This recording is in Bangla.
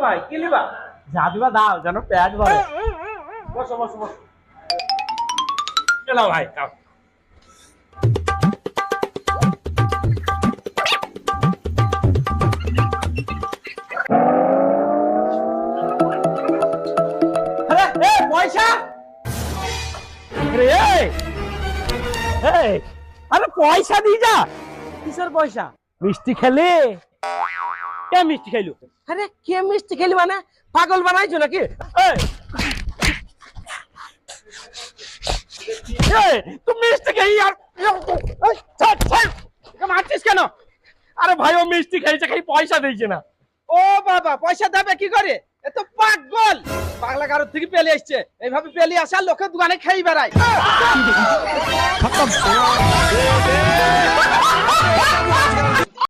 ভাই কি লিবা? যা দিবা দাও যেন পেট ভরে। বসো বসো বসো। চলো ভাই খাও। আরে পয়সা, আরে পয়সা দিয়ে যা। কিসের পয়সা? মিষ্টি খেলে। কে মিষ্টি খাইলো? আরে কে মিষ্টি খেলি মানে পাগল বানাইছো নাকি? তুই মিষ্টি খেয়ে আর মারছিস কেন? আরে ভাই ও মিষ্টি খেয়েছে, খাই পয়সা দিয়েছে না। ও বাবা, পয়সা দেবে কি করে? এ তো পাগল। বাংলা কারোর থেকে পেলে আসছে, এইভাবে পেলে আসার লোকের দোকানে খেয়ে বেড়ায়।